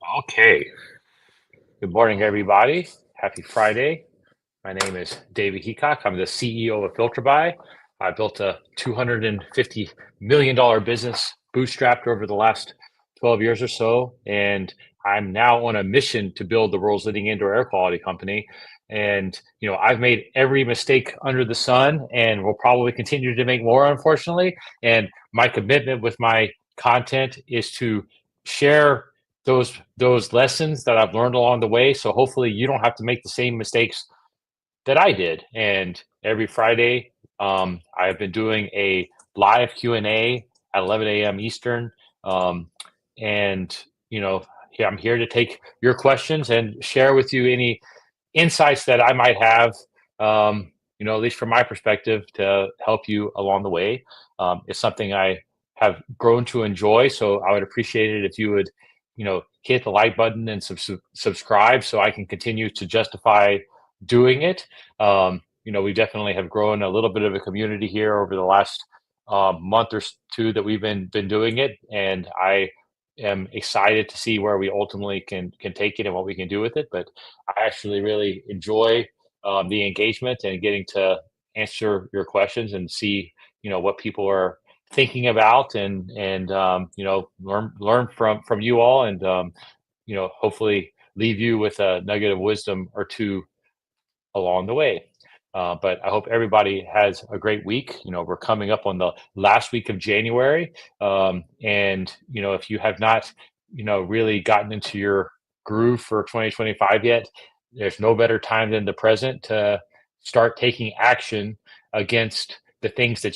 Okay. Good morning, everybody. Happy Friday. My name is David Heacock. I'm the CEO of FilterBuy. I built a $250 million business bootstrapped over the last 12 years or so. And I'm now on a mission to build the world's leading indoor air quality company. And, I've made every mistake under the sun and will probably continue to make more, unfortunately. And my commitment with my content is to share those lessons that I've learned along the way. So hopefully you don't have to make the same mistakes that I did. And every Friday, I've been doing a live Q&A at 11 a.m. Eastern. Um, and, yeah, I'm here to take your questions and share with you any insights that I might have, at least from my perspective, to help you along the way. It's something I have grown to enjoy. So I would appreciate it if you would, hit the like button and subscribe so I can continue to justify doing it. We definitely have grown a little bit of a community here over the last month or two that we've been doing it, and I am excited to see where we ultimately can take it and what we can do with it. But I actually really enjoy the engagement and getting to answer your questions and see what people are thinking about, and learn from you all, and hopefully leave you with a nugget of wisdom or two along the way. But I hope everybody has a great week. We're coming up on the last week of January. And, if you have not, really gotten into your groove for 2025 yet, there's no better time than the present to start taking action against the things that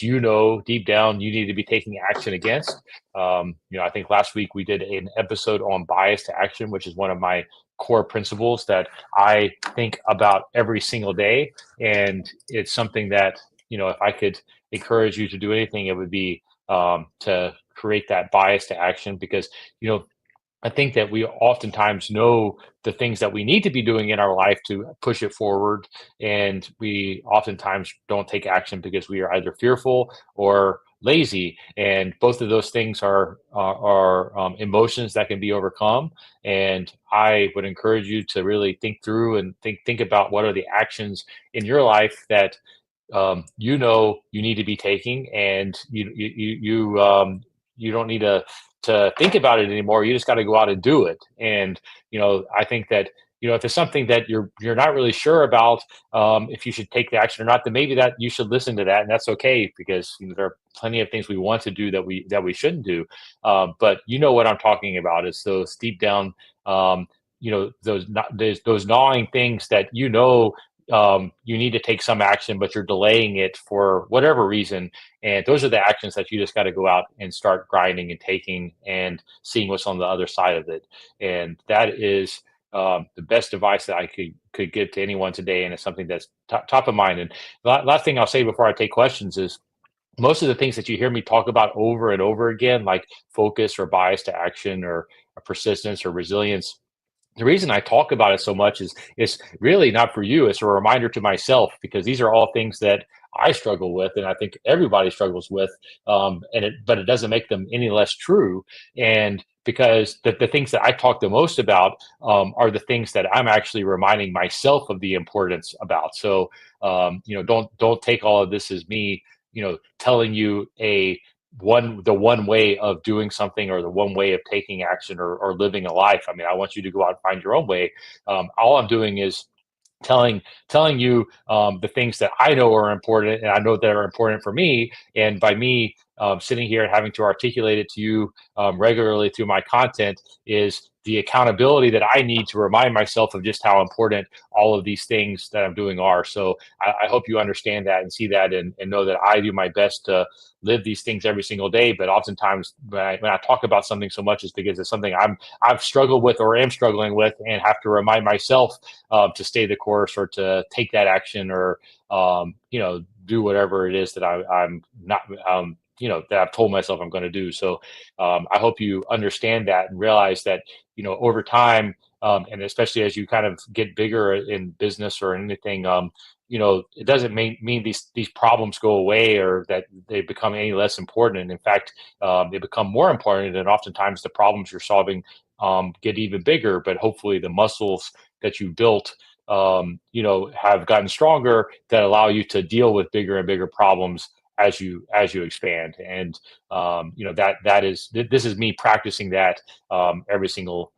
deep down you need to be taking action against. I think last week we did an episode on bias to action, which is one of my core principles that I think about every single day. And it's something that, if I could encourage you to do anything, it would be to create that bias to action, because, I think that we oftentimes know the things that we need to be doing in our life to push it forward. And we oftentimes don't take action because we are either fearful or lazy. And both of those things are emotions that can be overcome. And I would encourage you to really think through and think about what are the actions in your life that you need to be taking, and you don't need to think about it anymore. You just got to go out and do it. And I think that if it's something that you're not really sure about, if you should take the action or not, then maybe that you should listen to that, and that's okay, because there are plenty of things we want to do that we shouldn't do. But what I'm talking about is those deep down, those gnawing things that you need to take some action, but you're delaying it for whatever reason. And those are the actions that you just got to go out and start grinding and taking and seeing what's on the other side of it. And that is the best advice that I could give to anyone today. And it's something that's top of mind. And last thing I'll say before I take questions is, most of the things that you hear me talk about over and over again, like focus or bias to action or persistence or resilience, the reason I talk about it so much is it's really not for you. It's a reminder to myself, because these are all things that I struggle with, and I think everybody struggles with. But it doesn't make them any less true. And because the things that I talk the most about are the things that I'm actually reminding myself of the importance about. So don't take all of this as me, telling you the one way of doing something, or the one way of taking action, or living a life. I mean, I want you to go out and find your own way. All I'm doing is telling you the things that I know are important, and I know that are important for me. And by me sitting here and having to articulate it to you regularly through my content, is the accountability that I need to remind myself of just how important all of these things that I'm doing are. So I hope you understand that and see that, and know that I do my best to live these things every single day. But oftentimes when I talk about something so much, it's because it's something I've struggled with or am struggling with, and have to remind myself to stay the course, or to take that action, or do whatever it is that I'm not that I've told myself I'm going to do. So I hope you understand that and realize that over time, and especially as you kind of get bigger in business or anything, it doesn't mean these problems go away, or that they become any less important. And in fact, they become more important. And oftentimes the problems you're solving get even bigger, but hopefully the muscles that you built, have gotten stronger that allow you to deal with bigger and bigger problems as you expand. And this is me practicing that every single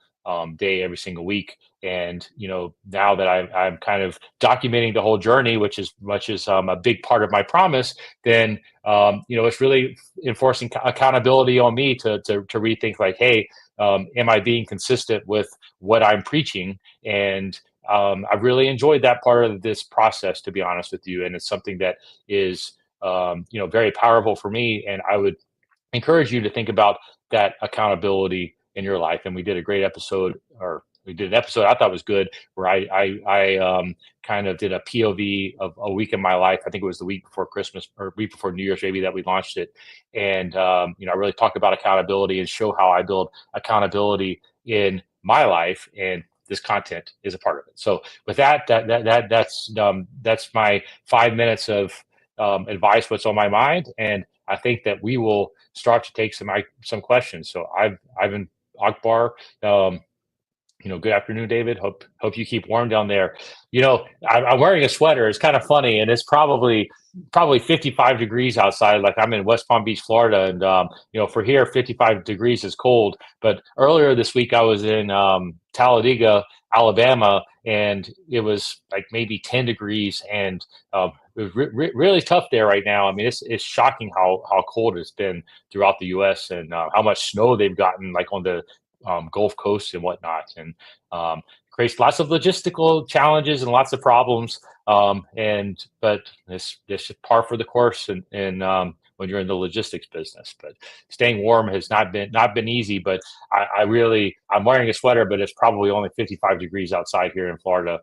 day, every single week. And now that I'm kind of documenting the whole journey, which is much as a big part of my promise, then it's really enforcing accountability on me to rethink, like, hey, am I being consistent with what I'm preaching? And I've really enjoyed that part of this process, to be honest with you. And it's something that is very powerful for me. And I would encourage you to think about that accountability in your life. And we did a great episode, or we did an episode I thought was good, where I kind of did a POV of a week in my life. I think it was the week before Christmas or week before New Year's, maybe, that we launched it. And I really talk about accountability and show how I build accountability in my life, and this content is a part of it. So with that's my 5 minutes of advice, what's on my mind, and I think that we will start to take some questions. So Ivan Akbar, good afternoon, David. Hope you keep warm down there. I'm wearing a sweater. It's kind of funny, and it's probably 55 degrees outside. Like, I'm in West Palm Beach, Florida, and for here, 55 degrees is cold. But earlier this week, I was in Talladega, Alabama, and it was like maybe 10 degrees, and it was really tough there right now. I mean, it's shocking how cold it's been throughout the U.S. and how much snow they've gotten, like on the Gulf Coast and whatnot, and creates lots of logistical challenges and lots of problems. But this is par for the course, and when you're in the logistics business. But staying warm has not been easy. But I'm wearing a sweater, but it's probably only 55 degrees outside here in Florida.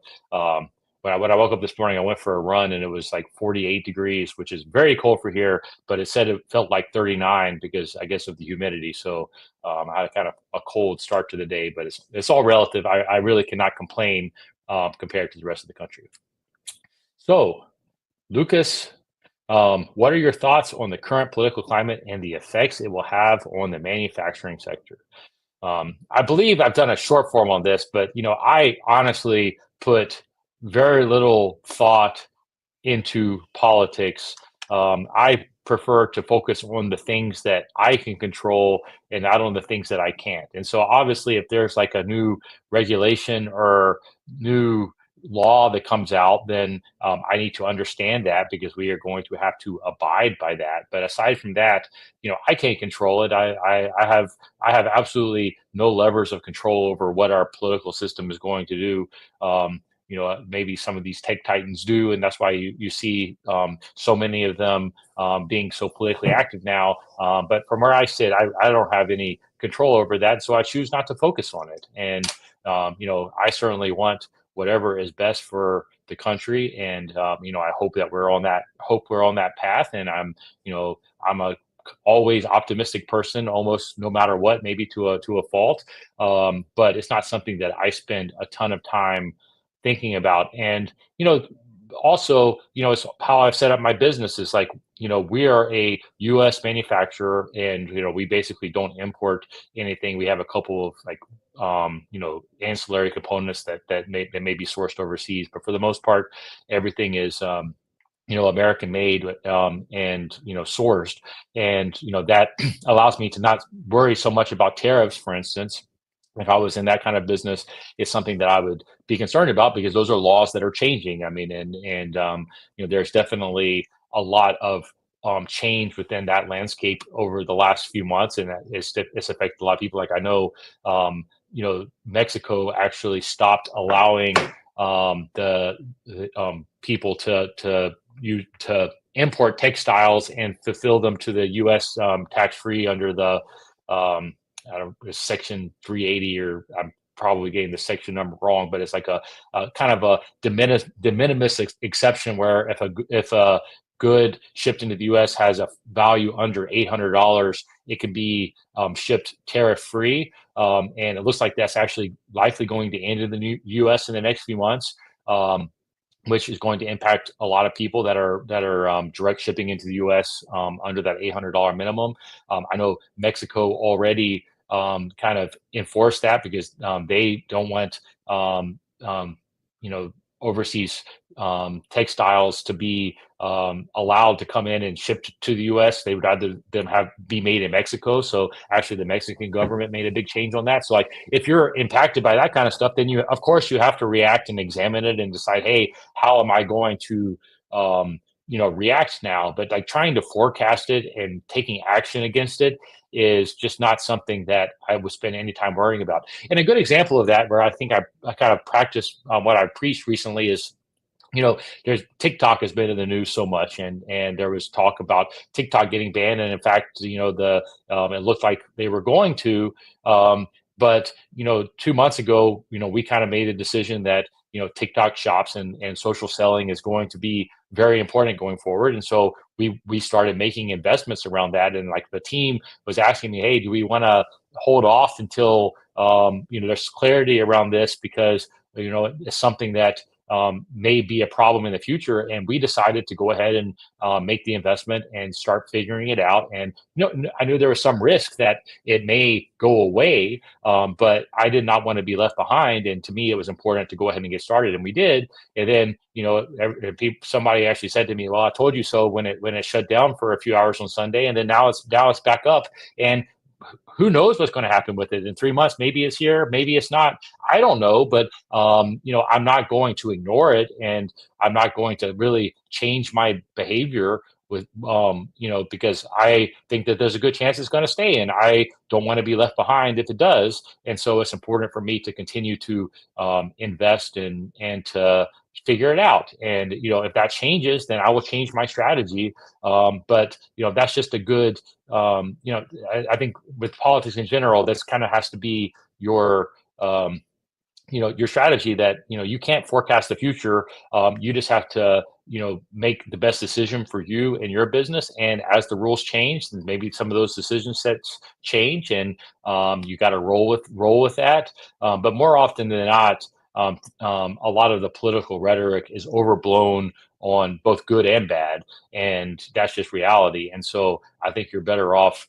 When I woke up this morning, I went for a run, and it was like 48 degrees, which is very cold for here. But it said it felt like 39 because, I guess, of the humidity. So I had a kind of a cold start to the day, but it's all relative. I really cannot complain compared to the rest of the country. So, Lucas, what are your thoughts on the current political climate and the effects it will have on the manufacturing sector? I believe I've done a short form on this, but I honestly put very little thought into politics. I prefer to focus on the things that I can control and not on the things that I can't. And so, obviously, if there's like a new regulation or new law that comes out, then I need to understand that, because we are going to have to abide by that. But aside from that, I can't control it. I have absolutely no levers of control over what our political system is going to do. Maybe some of these tech titans do, and that's why you see so many of them being so politically active now. But from where I sit, I don't have any control over that, so I choose not to focus on it. And I certainly want whatever is best for the country, and I hope we're on that path. And I'm a always optimistic person, almost no matter what, maybe to a fault. But it's not something that I spend a ton of time thinking about. And also, it's how I've set up my business. Is like, we are a U.S. manufacturer, and we basically don't import anything. We have a couple of like ancillary components that may be sourced overseas, but for the most part, everything is American made, and sourced. And that allows me to not worry so much about tariffs, for instance. If I was in that kind of business, it's something that I would be concerned about, because those are laws that are changing. I mean, and there's definitely a lot of change within that landscape over the last few months, and it's affected a lot of people. Like, I know, Mexico actually stopped allowing the people to import textiles and fulfill them to the U.S. Tax-free under the I don't know, Section 380, or I'm probably getting the section number wrong, but it's like a kind of a de minimis exception, where if a good shipped into the U.S. has a value under $800, it can be shipped tariff free. And it looks like that's actually likely going to enter the U.S. in the next few months. Which is going to impact a lot of people that are direct shipping into the U.S. Under that $800 minimum. I know Mexico already kind of enforce that because they don't want you know overseas textiles to be allowed to come in and shipped to the U.S. They would rather them have be made in Mexico. So actually, the Mexican government made a big change on that. So like, if you're impacted by that kind of stuff, then you, of course, you have to react and examine it and decide, hey, how am I going to react now? But like trying to forecast it and taking action against it is just not something that I would spend any time worrying about. And a good example of that, where I think I kind of practiced what I preached recently, is there's TikTok has been in the news so much, and there was talk about TikTok getting banned, and in fact, the it looked like they were going to, but 2 months ago, we kind of made a decision that TikTok shops and social selling is going to be very important going forward, and so we started making investments around that, and like the team was asking me, hey, do we want to hold off until there's clarity around this, because it's something that may be a problem in the future. And we decided to go ahead and make the investment and start figuring it out. And I knew there was some risk that it may go away, but I did not want to be left behind. And to me, it was important to go ahead and get started, and we did. And then somebody actually said to me, "Well, I told you so," when it shut down for a few hours on Sunday, and then now it's back up. And who knows what's going to happen with it in 3 months? Maybe it's here, maybe it's not. I don't know, but I'm not going to ignore it, and I'm not going to really change my behavior with because I think that there's a good chance it's going to stay, and I don't want to be left behind if it does. And so it's important for me to continue to invest and to figure it out. And if that changes, then I will change my strategy. But that's just a good I think with politics in general, this kind of has to be your your strategy, that you can't forecast the future. You just have to make the best decision for you and your business. And as the rules change, then maybe some of those decision sets change, and you got to roll with that. But more often than not, a lot of the political rhetoric is overblown on both good and bad, and that's just reality. And so I think you're better off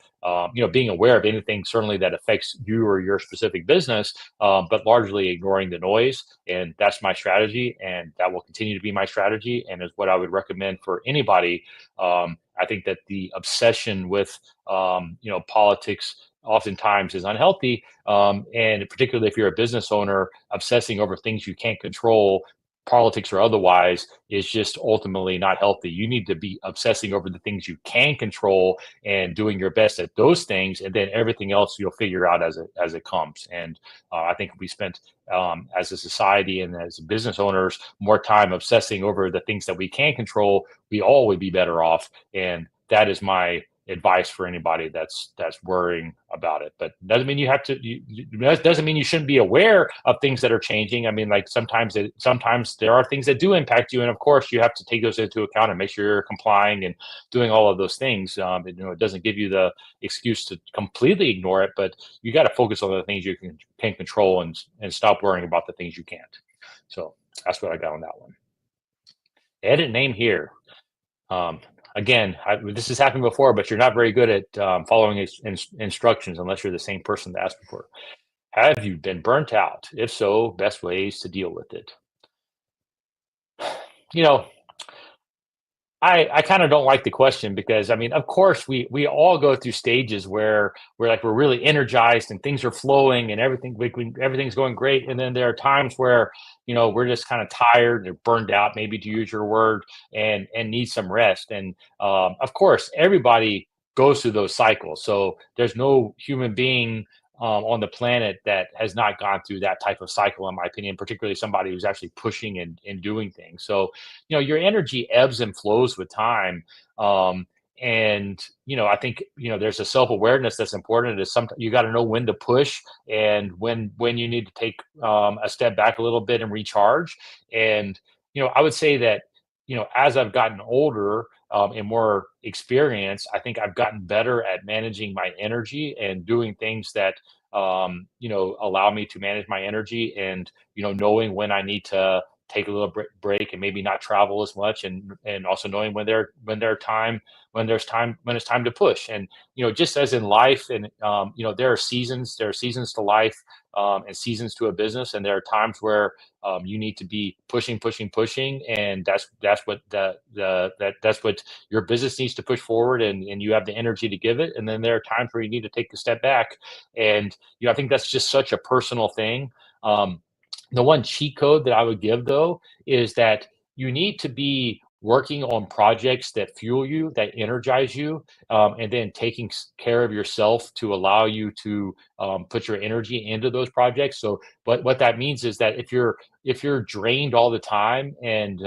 being aware of anything certainly that affects you or your specific business, but largely ignoring the noise. And that's my strategy, and that will continue to be my strategy, and is what I would recommend for anybody. I think that the obsession with politics oftentimes is unhealthy, and particularly if you're a business owner, obsessing over things you can't control, politics or otherwise, is just ultimately not healthy. You need to be obsessing over the things you can control and doing your best at those things, and then everything else you'll figure out as it comes. And I think if we spent as a society and as business owners more time obsessing over the things that we can control, we all would be better off. And that is my advice for anybody that's worrying about it. But doesn't mean you have to. That doesn't mean you shouldn't be aware of things that are changing. I mean, like sometimes there are things that do impact you, and of course you have to take those into account and make sure you're complying and doing all of those things. It doesn't give you the excuse to completely ignore it, but you got to focus on the things you can control, and stop worrying about the things you can't. So that's what I got on that one. Edit name here. Again, this has happened before, but you're not very good at following instructions unless you're the same person that asked before. Have you been burnt out? If so, best ways to deal with it. You know, I kind of don't like the question, because I mean, of course, we all go through stages where we're really energized and things are flowing and everything's going great, and then there are times where we're just kind of tired or burned out, maybe, to use your word, and need some rest. And of course, everybody goes through those cycles. So there's no human being on the planet that has not gone through that type of cycle, in my opinion, particularly somebody who's actually pushing and doing things. So your energy ebbs and flows with time. And I think there's a self-awareness that's important. Is sometimes you got to know when to push, and when you need to take a step back a little bit and recharge. And I would say that as I've gotten older and more experience, I think I've gotten better at managing my energy and doing things that allow me to manage my energy, and knowing when I need to take a little break and maybe not travel as much, and also knowing when it's time to push. And just as in life, and there are seasons to life, and seasons to a business, and there are times where you need to be pushing, and that's what that's what your business needs to push forward, and you have the energy to give it. And then there are times where you need to take a step back, and I think that's just such a personal thing. Um, the one cheat code that I would give, though, is that you need to be working on projects that fuel you, that energize you, and then taking care of yourself to allow you to put your energy into those projects. So, what that means is that if you're drained all the time, and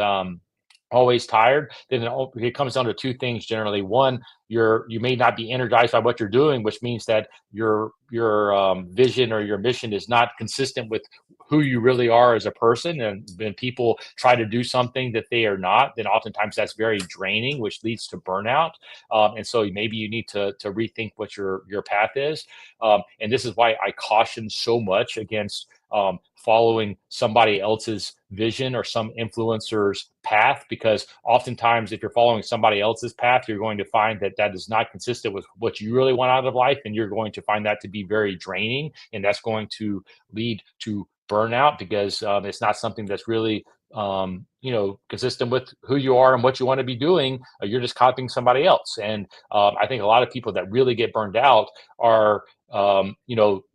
always tired, then it comes down to two things generally. One, you may not be energized by what you're doing, which means that your vision or your mission is not consistent with who you really are as a person. And when people try to do something that they are not, then oftentimes that's very draining, which leads to burnout. And so maybe you need to rethink what your path is. And this is why I caution so much against following somebody else's vision or some influencer's path, because oftentimes if you're following somebody else's path, you're going to find that that is not consistent with what you really want out of life, and you're going to find that to be very draining, and that's going to lead to burnout, because it's not something that's really consistent with who you are and what you want to be doing. You're just copying somebody else. And I think a lot of people that really get burned out are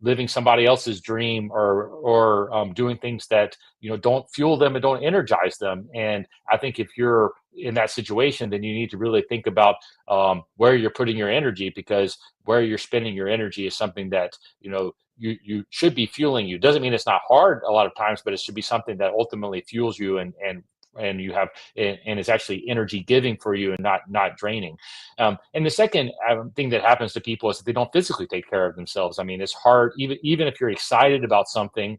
living somebody else's dream, or doing things that don't fuel them and don't energize them. And I think if you're in that situation, then you need to really think about where you're putting your energy, because where you're spending your energy is something that you should be fueling you. Doesn't mean it's not hard a lot of times, but it should be something that ultimately fuels you, and you have, and it's actually energy giving for you, and not draining. And the second thing that happens to people is that they don't physically take care of themselves. I mean, it's hard, even if you're excited about something.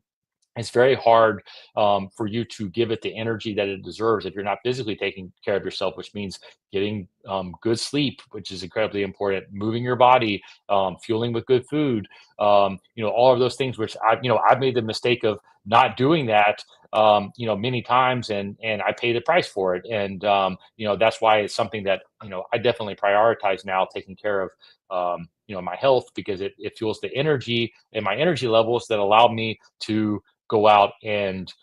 It's very hard for you to give it the energy that it deserves if you're not physically taking care of yourself, which means getting good sleep, which is incredibly important, moving your body, fueling with good food, all of those things, which I've made the mistake of not doing that, many times, and I pay the price for it. And that's why it's something that I definitely prioritize now, taking care of my health, because it fuels the energy and my energy levels that allow me to go out and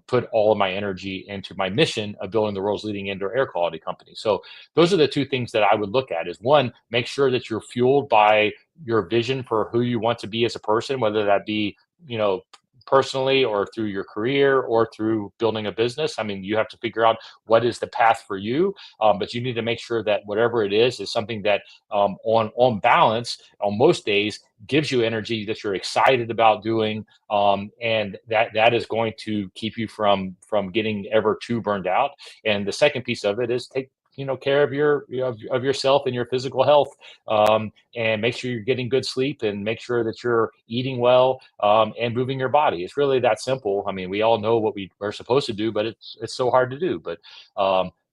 put all of my energy into my mission of building the world's leading indoor air quality company. So those are the two things that I would look at: is one, make sure that you're fueled by your vision for who you want to be as a person, whether that be, personally, or through your career, or through building a business. I mean, you have to figure out what is the path for you, but you need to make sure that whatever it is something that, on balance, on most days, gives you energy that you're excited about doing, and that is going to keep you from getting ever too burned out. And the second piece of it is take care of of yourself and your physical health, and make sure you're getting good sleep, and make sure that you're eating well, and moving your body. It's really that simple. I mean, we all know what we're supposed to do, but it's so hard to do. But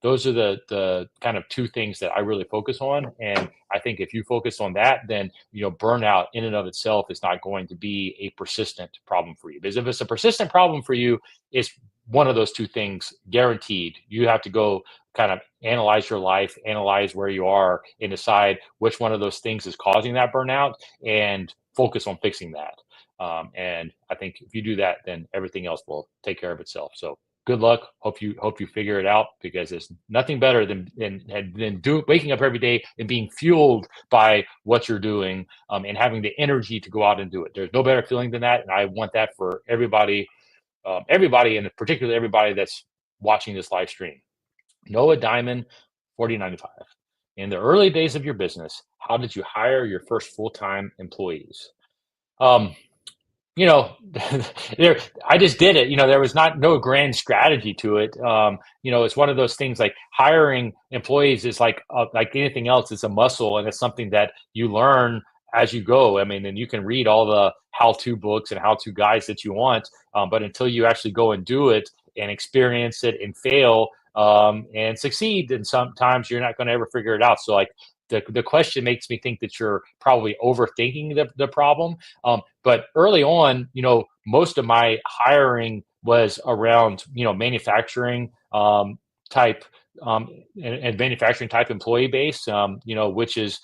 those are the kind of two things that I really focus on. And I think if you focus on that, then burnout in and of itself is not going to be a persistent problem for you. Because if it's a persistent problem for you, it's one of those two things guaranteed. You have to go kind of analyze your life, analyze where you are, and decide which one of those things is causing that burnout, and focus on fixing that. And I think if you do that, then everything else will take care of itself. So good luck. Hope you figure it out, because there's nothing better than waking up every day and being fueled by what you're doing, and having the energy to go out and do it. There's no better feeling than that, and I want that for everybody, and particularly everybody that's watching this live stream. Noah Diamond, 4095. In the early days of your business, how did you hire your first full-time employees? Um, you know, I just did it. There was no grand strategy to it. It's one of those things, like hiring employees is like anything else. It's a muscle, and it's something that you learn as you go. I mean, and you can read all the how-to books and how-to guides that you want, but until you actually go and do it and experience it and fail, and succeed, and sometimes you're not going to ever figure it out. So, like, the question makes me think that you're probably overthinking the problem. But early on, most of my hiring was around, manufacturing type and manufacturing type employee base, which is,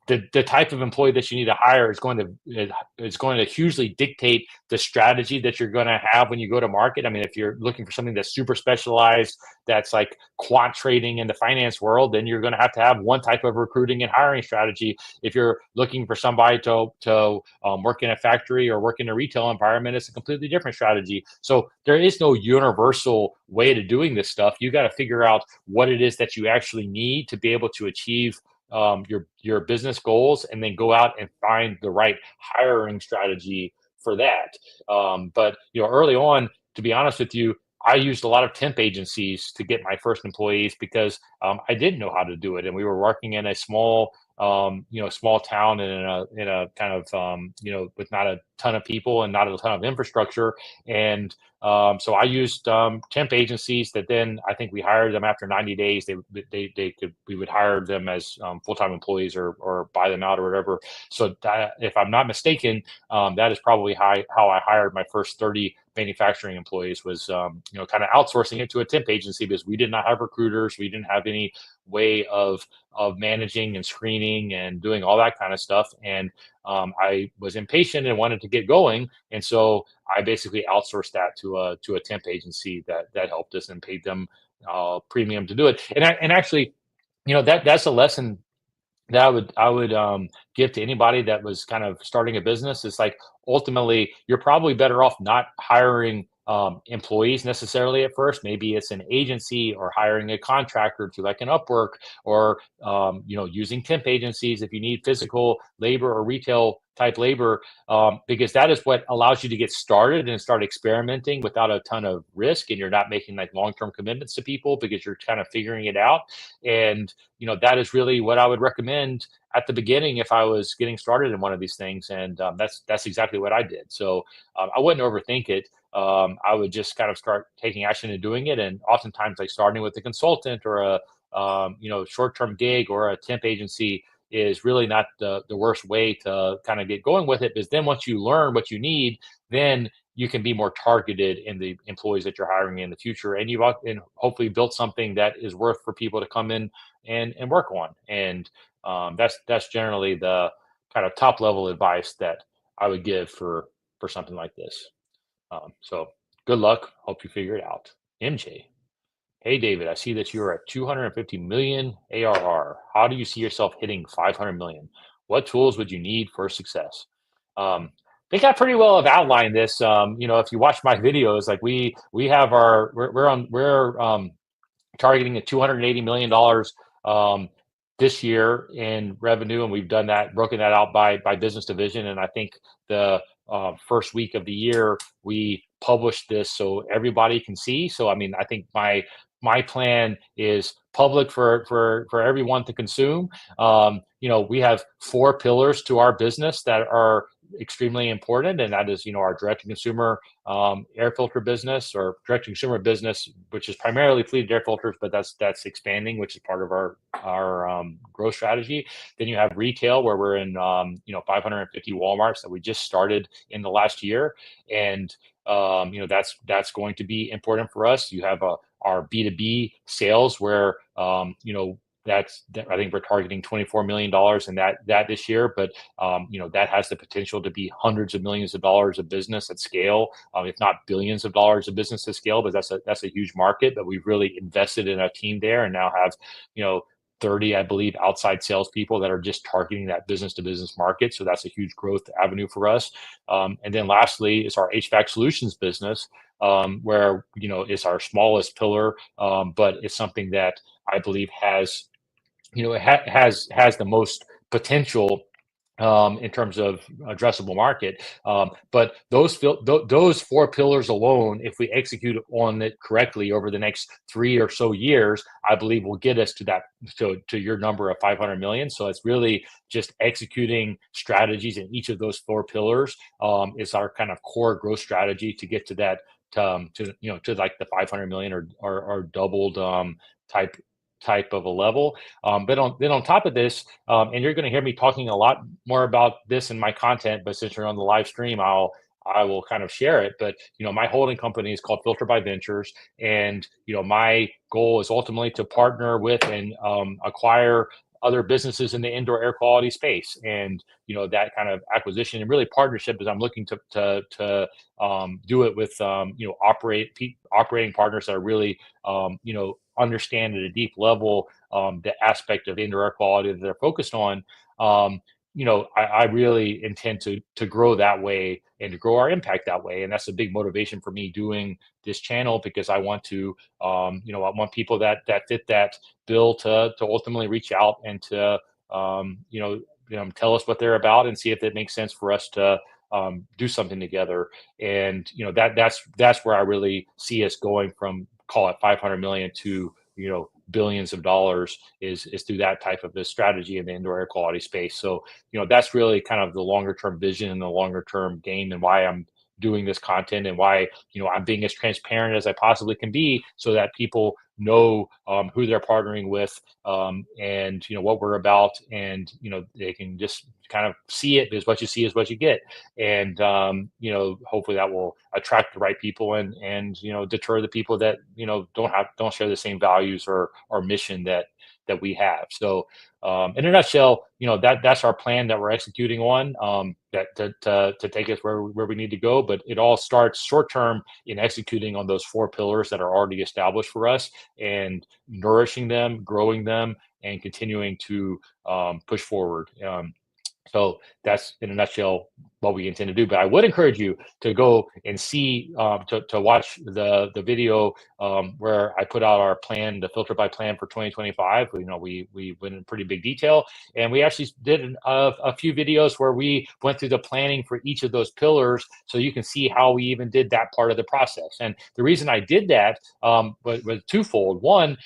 the type of employee that you need to hire is going to hugely dictate the strategy that you're going to have when you go to market. I mean, if you're looking for something that's super specialized, that's like quant trading in the finance world, then you're going to have one type of recruiting and hiring strategy. If you're looking for somebody to work in a factory or work in a retail environment, it's a completely different strategy. So there is no universal way to doing this stuff. You got to figure out what it is that you actually need to be able to achieve your business goals, and then go out and find the right hiring strategy for that. But early on, to be honest with you, I used a lot of temp agencies to get my first employees because I didn't know how to do it, and we were working in a small town and in a kind of with not a ton of people and not a ton of infrastructure, and so I used temp agencies that then I think we hired them after 90 days. We would hire them as full time employees or buy them out or whatever. So that, if I'm not mistaken, that is probably how I hired my first 30 manufacturing employees, was kind of outsourcing it to a temp agency because we did not have recruiters, we didn't have any way of managing and screening and doing all that kind of stuff. And I was impatient and wanted to get going, and so I basically outsourced that to a temp agency that helped us and paid them premium to do it. And actually, that's a lesson that I would give to anybody that was kind of starting a business. It's like, ultimately, you're probably better off not hiring employees necessarily at first. Maybe it's an agency or hiring a contractor to like an Upwork, or using temp agencies if you need physical labor or retail type labor, because that is what allows you to get started and start experimenting without a ton of risk, and you're not making like long-term commitments to people because you're kind of figuring it out. And that is really what I would recommend at the beginning if I was getting started in one of these things. And that's exactly what I did. So I wouldn't overthink it. I would just kind of start taking action and doing it. And oftentimes, like starting with a consultant or a short-term gig or a temp agency is really not the worst way to kind of get going with it. Because then once you learn what you need, then you can be more targeted in the employees that you're hiring in the future, and and hopefully built something that is worth for people to come in and work on. And that's generally the kind of top level advice that I would give for something like this. So good luck. Hope you figure it out. MJ. Hey David, I see that you're at 250 million ARR. How do you see yourself hitting 500 million? What tools would you need for success? I think I pretty well have outlined this. If you watch my videos, like we have we're targeting at $280 million this year in revenue, and we've done that, broken that out by business division. And I think the first week of the year we published this so everybody can see. So I mean, I think my plan is public for everyone to consume. We have 4 pillars to our business that are extremely important, and that is our direct to consumer air filter business, or direct to consumer business, which is primarily fleeted air filters, but that's expanding, which is part of our growth strategy. Then you have retail, where we're in 550 Walmarts that we just started in the last year, and that's going to be important for us. You have our B2B sales, where I think we're targeting $24 million in that this year, but that has the potential to be hundreds of millions of dollars of business at scale, if not billions of dollars of business at scale. But that's a huge market. But we've really invested in a team there, and now have 30, I believe, outside salespeople that are just targeting that business to business market. So that's a huge growth avenue for us. And then lastly is our HVAC solutions business, where is our smallest pillar, but it's something that I believe has has the most potential in terms of addressable market. But those 4 pillars alone, if we execute on it correctly over the next 3 or so years, I believe will get us to that to your number of 500 million. So it's really just executing strategies in each of those 4 pillars is our kind of core growth strategy to get to that to like the 500 million or doubled type of a level. But on top of this, and you're going to hear me talking a lot more about this in my content, but since you're on the live stream, I will kind of share it. But my holding company is called Filter by Ventures, and my goal is ultimately to partner with and acquire other businesses in the indoor air quality space. And that kind of acquisition and really partnership is I'm looking to do it with operating partners that are really understand at a deep level the aspect of indoor air quality that they're focused on. um, I really intend to grow that way and to grow our impact that way. And that's a big motivation for me doing this channel, because I want to, I want people that fit that bill to ultimately reach out and to, tell us what they're about and see if it makes sense for us to do something together. And that's where I really see us going from, call it 500 million to billions of dollars, is through that type of this strategy in the indoor air quality space. So that's really kind of the longer term vision and the longer term game, and why I'm doing this content, and why I'm being as transparent as I possibly can be, so that people know who they're partnering with, and what we're about, and they can just kind of see it, because what you see is what you get. And hopefully that will attract the right people, and deter the people that don't share the same values or mission that we have. So in a nutshell, that's our plan that we're executing on, that to take us where we need to go. But it all starts short term in executing on those four pillars that are already established for us, and nourishing them, growing them, and continuing to push forward. So that's in a nutshell what we intend to do. But I would encourage you to go and see, to watch the video where I put out our plan, the Filter by Plan for 2025. We went in pretty big detail, and we actually did a few videos where we went through the planning for each of those pillars, so you can see how we even did that part of the process. And the reason I did that was twofold. One,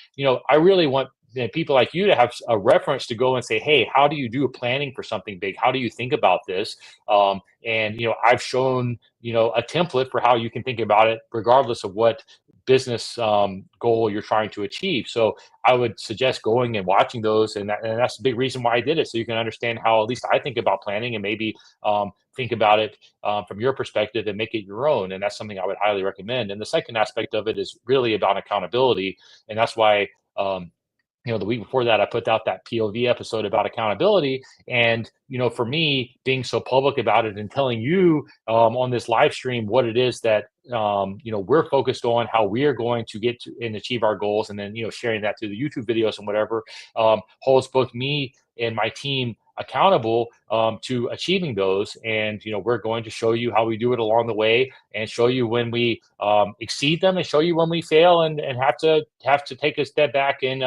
I really want people like you to have a reference to go and say, hey, how do you do planning for something big? How do you think about this? And I've shown a template for how you can think about it, regardless of what business goal you're trying to achieve. So I would suggest going and watching those, and that's the big reason why I did it, so you can understand how at least I think about planning, and maybe think about it from your perspective and make it your own. And that's something I would highly recommend. And the second aspect of it is really about accountability, and that's why the week before that, I put out that POV episode about accountability. And, for me, being so public about it and telling you on this live stream what it is that, we're focused on, how we are going to get to and achieve our goals, and then, sharing that through the YouTube videos and whatever, holds both me and my team accountable to achieving those. And we're going to show you how we do it along the way, and show you when we exceed them, and show you when we fail, and have to take a step back and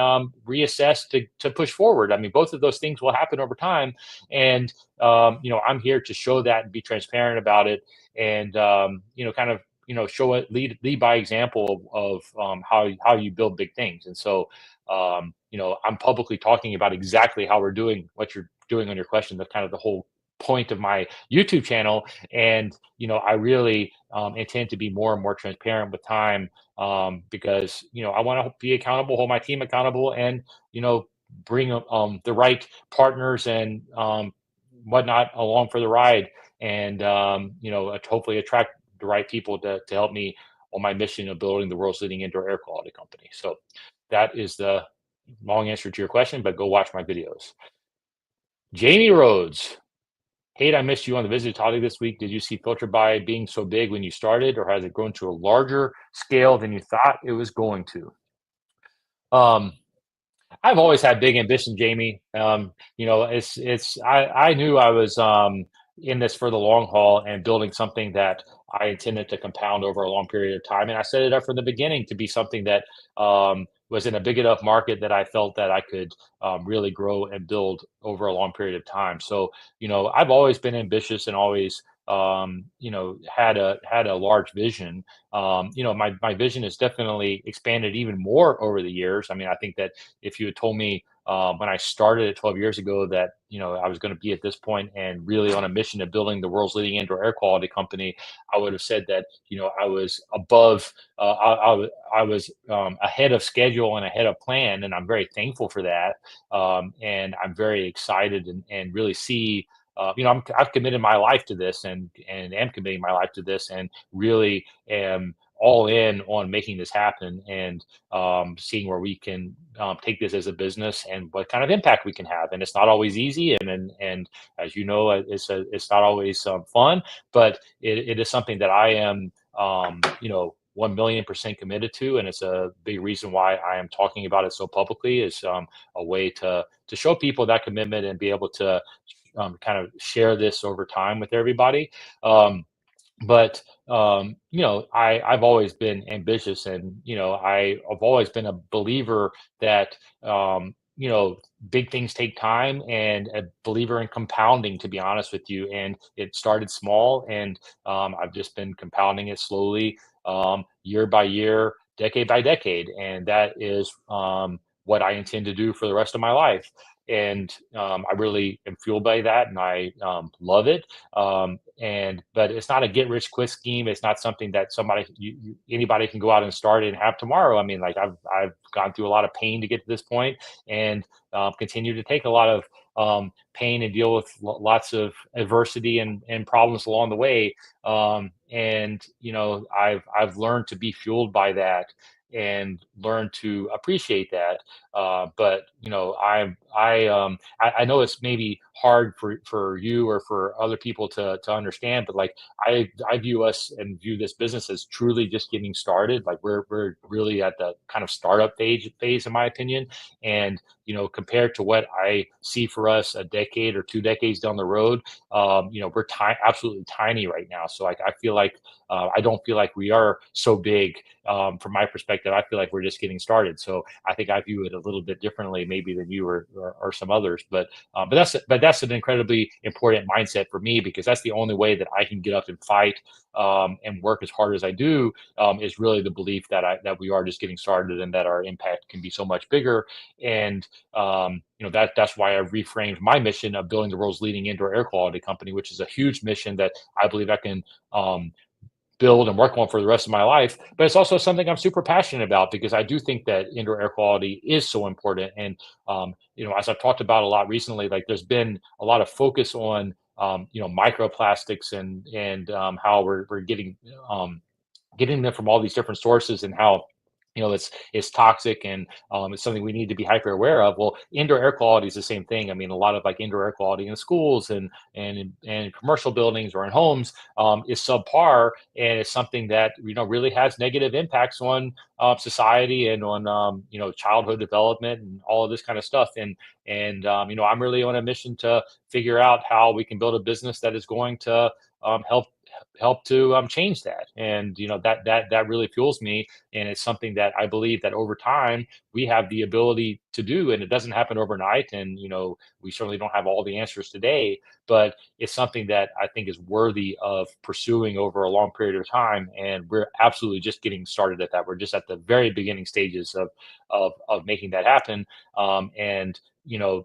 reassess to push forward. I mean, both of those things will happen over time. And I'm here to show that and be transparent about it, and kind of show it, lead by example of how you build big things. And so I'm publicly talking about exactly how we're doing what you're doing on your question. That's kind of the whole point of my YouTube channel. And I really intend to be more and more transparent with time, because I want to be accountable, hold my team accountable, and bring the right partners and whatnot along for the ride, and hopefully attract the right people to help me on my mission of building the world's leading indoor air quality company. So that is the long answer to your question, but go watch my videos. Jamie Rhodes. Hey, I missed you on the Visit Topic this week. Did you see Filter by being so big when you started, or has it grown to a larger scale than you thought it was going to? I've always had big ambition, Jamie. I knew I was in this for the long haul, and building something that I intended to compound over a long period of time. And I set it up from the beginning to be something that was in a big enough market that I felt that I could really grow and build over a long period of time. So, I've always been ambitious, and always had a large vision. My vision has definitely expanded even more over the years. I mean, I think that if you had told me when I started it 12 years ago that I was going to be at this point and really on a mission of building the world's leading indoor air quality company, I would have said that I was above, I was ahead of schedule and ahead of plan, and I'm very thankful for that. And I'm very excited, and really see I've committed my life to this and am committing my life to this and really am all in on making this happen and seeing where we can take this as a business and what kind of impact we can have. And it's not always easy, and as you know, it's not always fun, but it is something that I am 1,000,000% committed to, and it's a big reason why I am talking about it so publicly. Is a way to show people that commitment and be able to kind of share this over time with everybody. But I've always been ambitious, and I've always been a believer that big things take time, and a believer in compounding, to be honest with you. And it started small, and I've just been compounding it slowly, year by year, decade by decade, and that is what I intend to do for the rest of my life. And I really am fueled by that, and I love it. But it's not a get rich quick scheme. It's not something that anybody can go out and start and have tomorrow. I mean, like I've gone through a lot of pain to get to this point, and continue to take a lot of pain and deal with lots of adversity and problems along the way. And I've learned to be fueled by that and learn to appreciate that. But I know it's maybe hard for you or for other people to understand, but like I view us and view this business as truly just getting started. Like we're really at the kind of startup phase, in my opinion. And compared to what I see for us a decade or 2 decades down the road, we're absolutely tiny right now. So like I feel like I don't feel like we are so big. From my perspective, I feel like we're just getting started. So I think I view it a little bit differently, maybe than you or some others. But that's an incredibly important mindset for me, because that's the only way that I can get up and fight and work as hard as I do. Is really the belief that we are just getting started, and that our impact can be so much bigger. And that's why I reframed my mission of building the world's leading indoor air quality company, which is a huge mission that I believe I can build and work on for the rest of my life. But it's also something I'm super passionate about, because I do think that indoor air quality is so important. And as I've talked about a lot recently, like there's been a lot of focus on microplastics and how we're getting them from all these different sources, and how it's toxic, and it's something we need to be hyper aware of. Well, indoor air quality is the same thing. I mean, a lot of like indoor air quality in schools and commercial buildings or in homes is subpar, and it's something that really has negative impacts on society and on childhood development and all of this kind of stuff. And I'm really on a mission to figure out how we can build a business that is going to help to change that. And that really fuels me, and it's something that I believe that over time we have the ability to do. And it doesn't happen overnight, and we certainly don't have all the answers today, but it's something that I think is worthy of pursuing over a long period of time. And we're absolutely just getting started at that. We're just at the very beginning stages of making that happen. And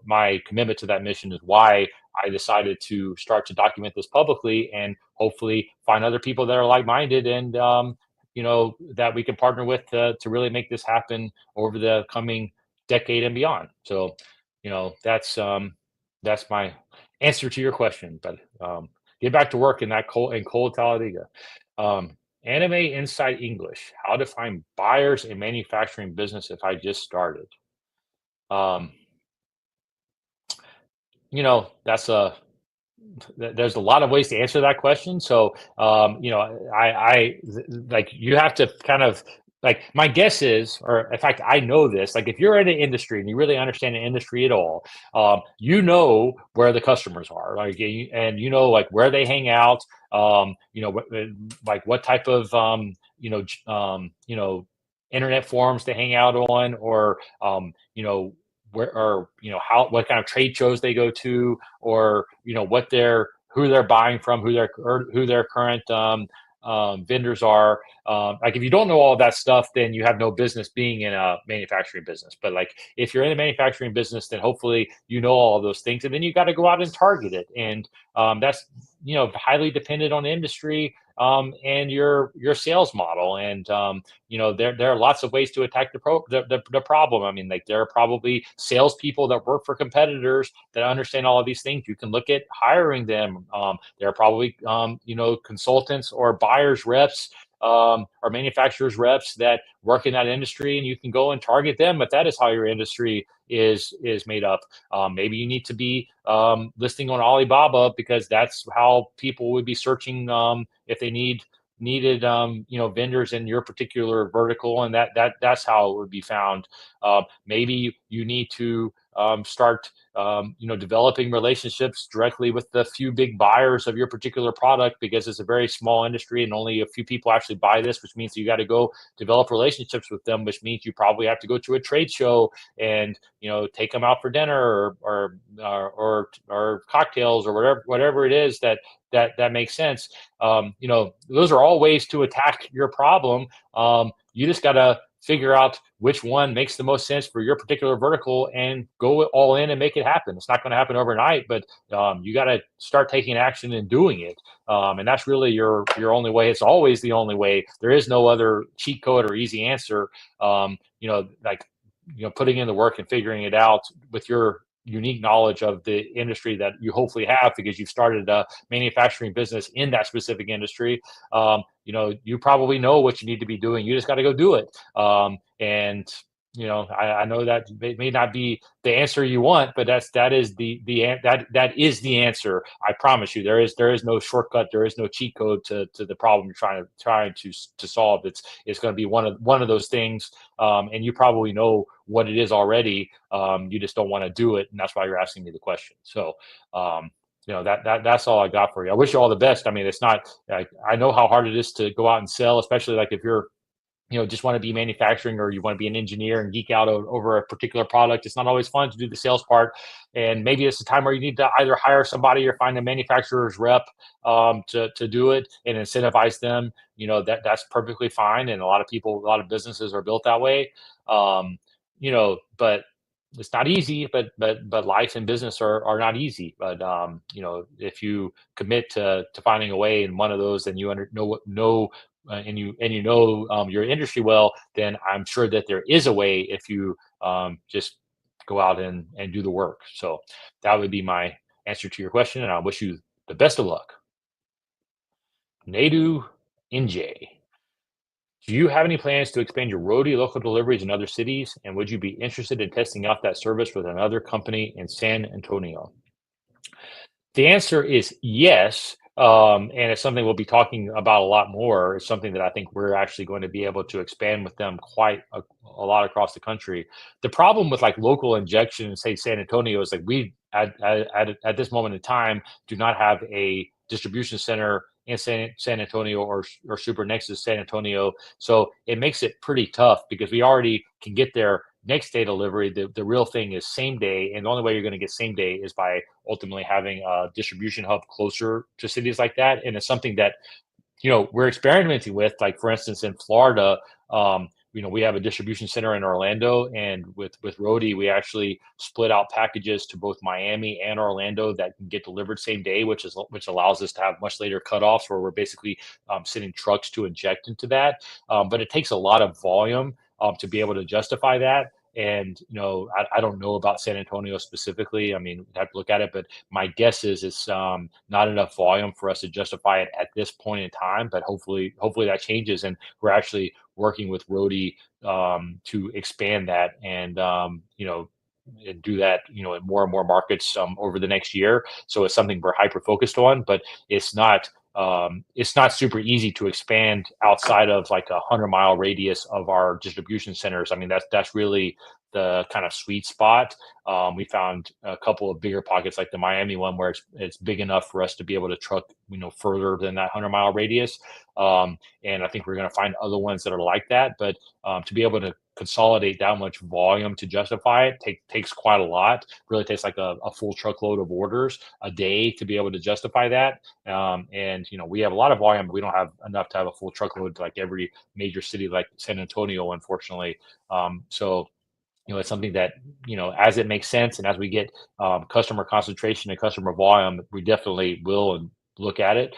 my commitment to that mission is why I decided to start to document this publicly, and hopefully find other people that are like-minded, and that we can partner with to really make this happen over the coming decade and beyond. So that's my answer to your question. But get back to work in cold Talladega. Anime Inside English: How to find buyers in manufacturing business if I just started. Um, that's there's a lot of ways to answer that question. So, like you have to kind of like, my guess is, or in fact, I know this, like if you're in an industry and you really understand the industry at all, where the customers are, like, and like where they hang out, like what type of, internet forums to hang out on, or, where, or how, what kind of trade shows they go to, or who they're buying from, who their current vendors are. Like if you don't know all that stuff, then you have no business being in a manufacturing business. But like if you're in a manufacturing business, then hopefully all of those things, and then you got to go out and target it. And that's highly dependent on the industry. and your sales model. And there are lots of ways to attack the problem. I mean, like there are probably salespeople that work for competitors that understand all of these things. You can look at hiring them. There are probably consultants or buyers reps, or manufacturers reps that work in that industry, and you can go and target them if that is how your industry is made up. Maybe you need to be listing on Alibaba because that's how people would be searching if they needed vendors in your particular vertical, and that's how it would be found. Maybe you need to start developing relationships directly with the few big buyers of your particular product, because it's a very small industry and only a few people actually buy this, which means you got to go develop relationships with them, which means you probably have to go to a trade show and take them out for dinner, or cocktails, or whatever it is that makes sense. Those are all ways to attack your problem. You just got to figure out which one makes the most sense for your particular vertical and go all in and make it happen. It's not going to happen overnight, but you got to start taking action and doing it. And that's really your only way. It's always the only way. There is no other cheat code or easy answer. Like putting in the work and figuring it out with your unique knowledge of the industry that you hopefully have, because you've started a manufacturing business in that specific industry. You probably know what you need to be doing. You just got to go do it. And I know that it may not be the answer you want, but that is the answer. I promise you, there is no shortcut. There is no cheat code to the problem you're trying to solve. It's going to be one of those things, and you probably know what it is already. You just don't want to do it, and that's why you're asking me the question. So. That's all I got for you. I wish you all the best. I mean, it's not. I know how hard it is to go out and sell, especially like if you're just want to be manufacturing, or you want to be an engineer and geek out over a particular product. It's not always fun to do the sales part. And maybe it's a time where you need to either hire somebody or find a manufacturer's rep to do it and incentivize them. That's perfectly fine. And a lot of businesses are built that way. But it's not easy, but life and business are not easy. But if you commit to finding a way in one of those, and you know your industry well, then I'm sure that there is a way if you just go out and do the work. So that would be my answer to your question, and I wish you the best of luck. Nadu NJ. Do you have any plans to expand your roadie local deliveries in other cities? And would you be interested in testing out that service with another company in San Antonio? The answer is yes. And it's something we'll be talking about a lot more. It's something that I think we're actually going to be able to expand with them quite a lot across the country. The problem with like local injection in, say, San Antonio is like we at this moment in time do not have a distribution center in San Antonio, or super next to San Antonio. So it makes it pretty tough because we already can get there next day delivery. The real thing is same day. And the only way you're going to get same day is by ultimately having a distribution hub closer to cities like that. And it's something that we're experimenting with. Like for instance, in Florida, we have a distribution center in Orlando, and with Rhodey, we actually split out packages to both Miami and Orlando that can get delivered same day, which allows us to have much later cutoffs where we're basically sending trucks to inject into that. But it takes a lot of volume to be able to justify that. And I don't know about San Antonio specifically. I mean, we'd have to look at it, but my guess is it's not enough volume for us to justify it at this point in time. But hopefully that changes, and we're actually working with Rhodey to expand that, and and do that in more and more markets over the next year. So it's something we're hyper focused on, but it's not super easy to expand outside of like 100-mile radius of our distribution centers. I mean, that's really the kind of sweet spot. We found a couple of bigger pockets, like the Miami one, where it's big enough for us to be able to truck further than that 100-mile radius. And I think we're going to find other ones that are like that. But to be able to consolidate that much volume to justify it takes quite a lot. Really takes like a full truckload of orders a day to be able to justify that. And we have a lot of volume, but we don't have enough to have a full truckload to like every major city like San Antonio, unfortunately. So it's something that as it makes sense, and as we get customer concentration and customer volume, we definitely will and look at it.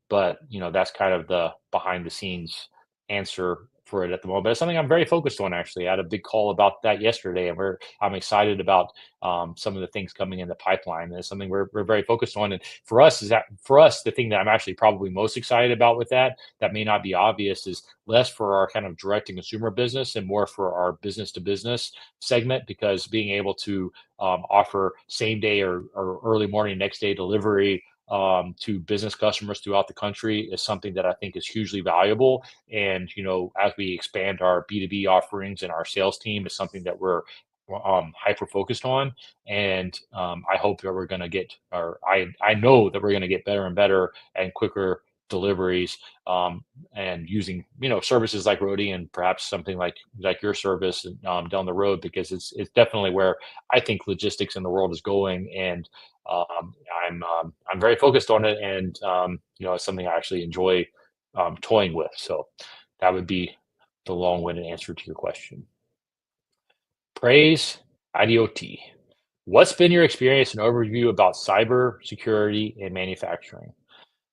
But that's kind of the behind the scenes answer for it at the moment. But it's something I'm very focused on. Actually, I had a big call about that yesterday, and I'm excited about some of the things coming in the pipeline. And it's something we're very focused on. And for us, the thing that I'm actually probably most excited about with that may not be obvious is less for our kind of direct to consumer business and more for our business to business segment, because being able to offer same day or early morning next day delivery to business customers throughout the country is something that I think is hugely valuable. And as we expand our B2B offerings and our sales team, is something that we're hyper focused on. And I hope that we're going to get, or I know that we're going to get better and better and quicker deliveries, and using services like Roadie and perhaps something like your service down the road, because it's definitely where I think logistics in the world is going. And um, I'm very focused on it, and it's something I actually enjoy toying with. So that would be the long-winded answer to your question. Praise IDOT. What's been your experience and overview about cyber security in manufacturing?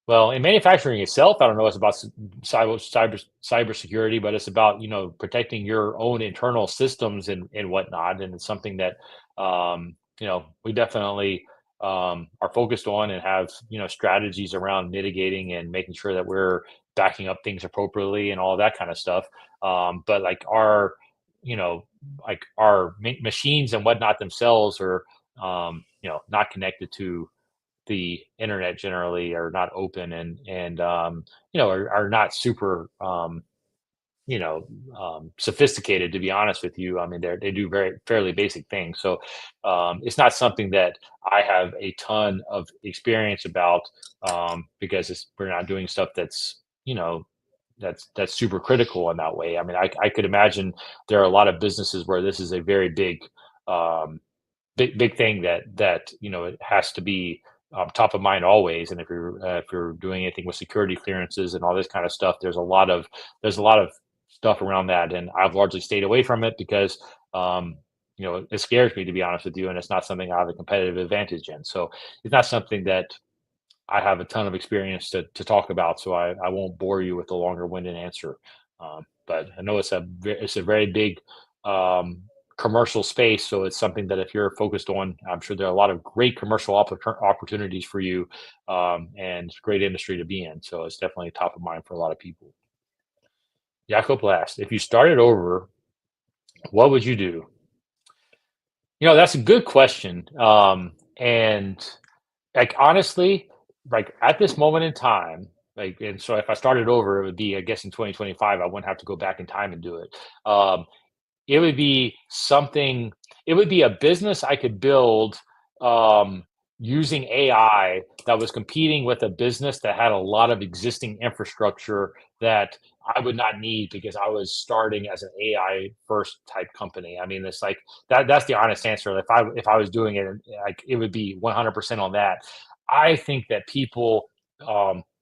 Well, in manufacturing itself, I don't know, it's about cybersecurity, but it's about protecting your own internal systems and whatnot. And it's something that we definitely are focused on and have strategies around mitigating and making sure that we're backing up things appropriately and all that kind of stuff. But you know our machines and whatnot themselves are not connected to the internet, generally are not open, and are not super you know sophisticated, to be honest with you. I mean, they do very fairly basic things. So it's not something that I have a ton of experience about, because we're not doing stuff that's that's super critical in that way. I mean, I could imagine there are a lot of businesses where this is a very um, big thing that it has to be top of mind always. And if you're doing anything with security clearances and all this kind of stuff, there's a lot of stuff around that, and I've largely stayed away from it because it scares me, to be honest with you, and it's not something I have a competitive advantage in. So it's not something that I have a ton of experience to talk about, so I won't bore you with a longer winded answer. But I know it's a very big um, commercial space, so it's something that if you're focused on, I'm sure there are a lot of great commercial opportunities for you, and great industry to be in. So it's definitely top of mind for a lot of people. Jacob last, if you started over, what would you do? That's a good question. And like, honestly, like at this moment in time, like, and so if I started over, it would be, I guess, in 2025. I wouldn't have to go back in time and do it. It would be something. It would be a business I could build um, using AI that was competing with a business that had a lot of existing infrastructure that I would not need, because I was starting as an AI first type company. I mean, it's like that. That's the honest answer. If I was doing it, like, it would be 100% on that. I think that people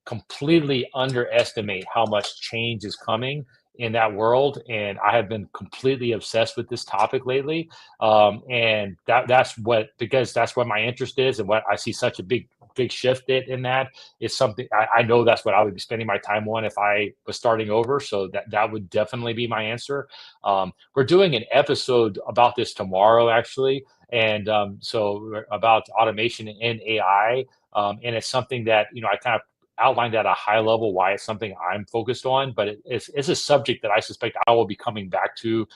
completely underestimate how much change is coming in that world, and I have been completely obsessed with this topic lately. And that's what, because that's what my interest is, and what I see such a big shift in that is something I know that's what I would be spending my time on if I was starting over. So that would definitely be my answer. We're doing an episode about this tomorrow, actually, and so about automation and AI. And it's something that I kind of outlined at a high level why it's something I'm focused on, but it's a subject that I suspect I will be coming back to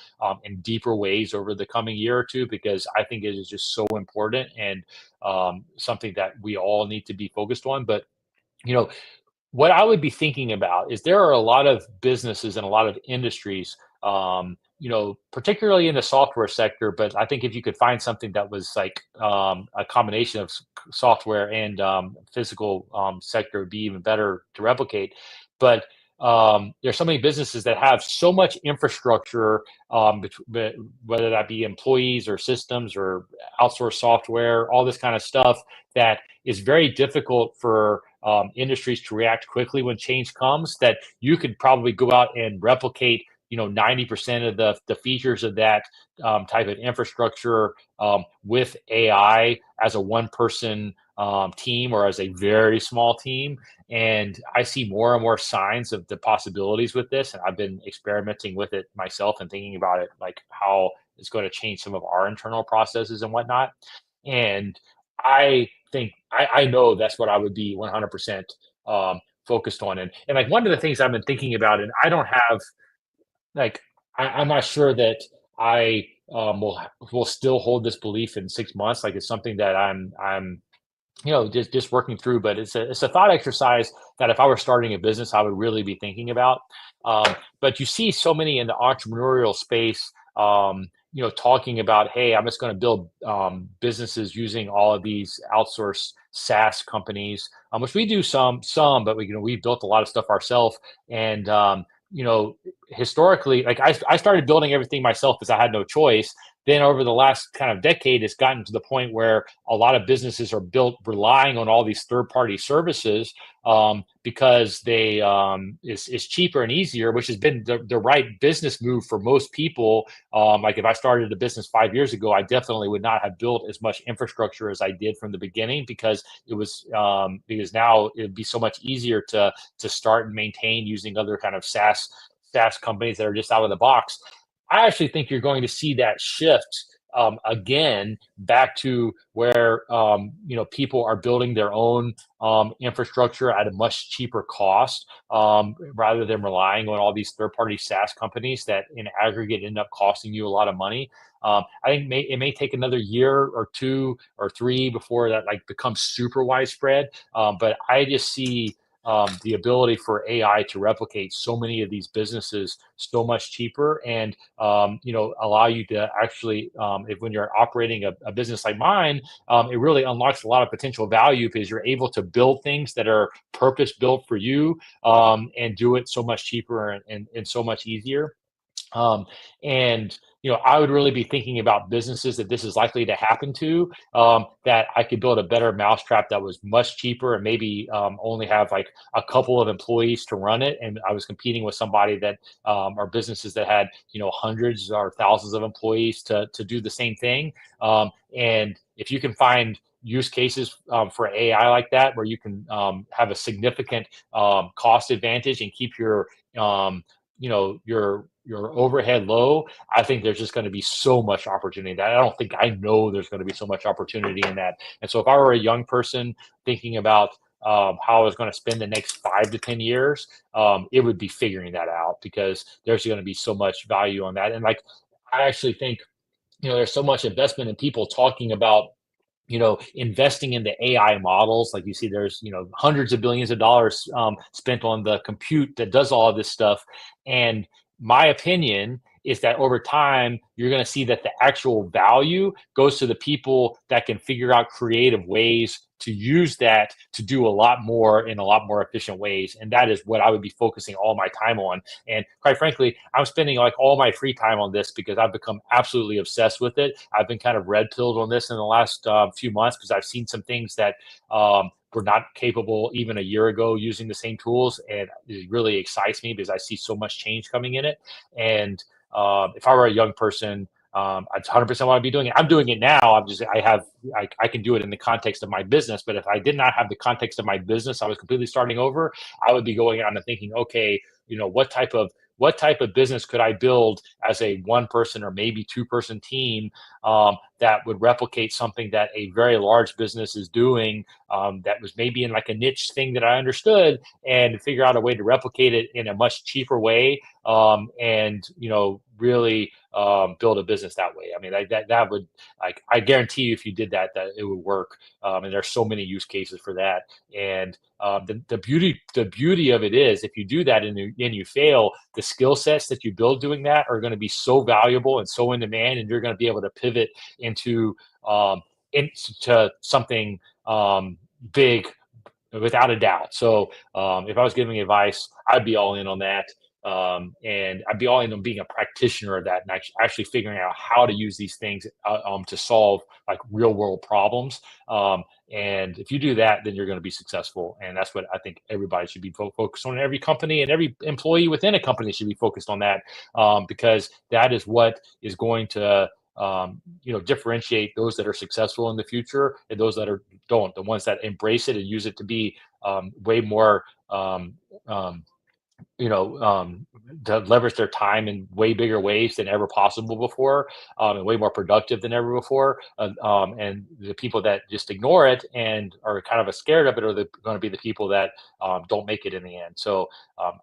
in deeper ways over the coming year or two, because I think it is just so important, and something that we all need to be focused on. But you know, what I would be thinking about is there are a lot of businesses and a lot of industries, particularly in the software sector. But I think if you could find something that was like a combination of software and physical sector, would be even better to replicate. But there's so many businesses that have so much infrastructure, whether that be employees or systems or outsourced software, all this kind of stuff, that is very difficult for industries to react quickly when change comes, that you could probably go out and replicate 90% of the features of that type of infrastructure with AI as a one person team or as a very small team. And I see more and more signs of the possibilities with this. And I've been experimenting with it myself and thinking about it, like how it's going to change some of our internal processes and whatnot. And I think I know that's what I would be 100% focused on. And like one of the things I've been thinking about, and I don't have like I'm not sure that I will still hold this belief in 6 months. Like it's something that I'm just working through. But it's a thought exercise that if I were starting a business, I would really be thinking about. But you see so many in the entrepreneurial space. Talking about, hey, I'm just going to build businesses using all of these outsourced SaaS companies, which we do some, but we built a lot of stuff ourselves. And historically, like I started building everything myself because I had no choice. Then over the last kind of decade, it's gotten to the point where a lot of businesses are built relying on all these third-party services because it's cheaper and easier, which has been the right business move for most people. Like if I started a business 5 years ago, I definitely would not have built as much infrastructure as I did from the beginning because because now it'd be so much easier to start and maintain using other kind of SaaS companies that are just out of the box. I actually think you're going to see that shift again back to where people are building their own infrastructure at a much cheaper cost rather than relying on all these third-party SaaS companies that in aggregate end up costing you a lot of money. I think it may take another year or two or three before that like becomes super widespread. But I just see the ability for AI to replicate so many of these businesses so much cheaper and allow you to actually if when you're operating a business like mine, it really unlocks a lot of potential value because you're able to build things that are purpose built for you and do it so much cheaper and so much easier. And I would really be thinking about businesses that this is likely to happen to, that I could build a better mousetrap that was much cheaper and maybe only have like a couple of employees to run it. And I was competing with somebody that or businesses that had hundreds or thousands of employees to do the same thing. And if you can find use cases for AI like that, where you can have a significant cost advantage and keep um, your overhead low, I think there's just going to be so much opportunity in that. I know there's going to be so much opportunity in that. And so if I were a young person thinking about how I was going to spend the next 5 to 10 years, it would be figuring that out because there's going to be so much value on that. And like, I actually think, there's so much investment in people talking about investing in the AI models. Like you see, there's hundreds of billions of dollars spent on the compute that does all of this stuff. And my opinion is that over time, you're going to see that the actual value goes to the people that can figure out creative ways to use that to do a lot more in a lot more efficient ways. And that is what I would be focusing all my time on. And quite frankly, I'm spending like all my free time on this because I've become absolutely obsessed with it. I've been kind of red pilled on this in the last few months because I've seen some things that were not capable even a year ago using the same tools. And it really excites me because I see so much change coming in it. And if I were a young person, I'd 100% want to be doing it. I'm doing it now. I can do it in the context of my business. But if I did not have the context of my business, I was completely starting over. I would be going out and thinking, okay, what type of business could I build as a one person or maybe two-person team that would replicate something that a very large business is doing that was maybe in like a niche thing that I understood, and figure out a way to replicate it in a much cheaper way and really build a business that way. I mean, that would, like, I guarantee you if you did that it would work. And there's so many use cases for that. And the beauty of it is if you do that and you fail, the skill sets that you build doing that are going to be so valuable and so in demand, and you're going to be able to pivot into something big without a doubt. So if I was giving advice, I'd be all in on that. And I'd be all in on being a practitioner of that and actually figuring out how to use these things to solve like real world problems. And if you do that, then you're going to be successful. And that's what I think everybody should be focused on. Every company and every employee within a company should be focused on that because that is what is going to differentiate those that are successful in the future and those that are don't. The ones that embrace it and use it to be way more um, um, you know, um, to leverage their time in way bigger ways than ever possible before, and way more productive than ever before. And the people that just ignore it and are kind of scared of it are going to be the people that don't make it in the end. So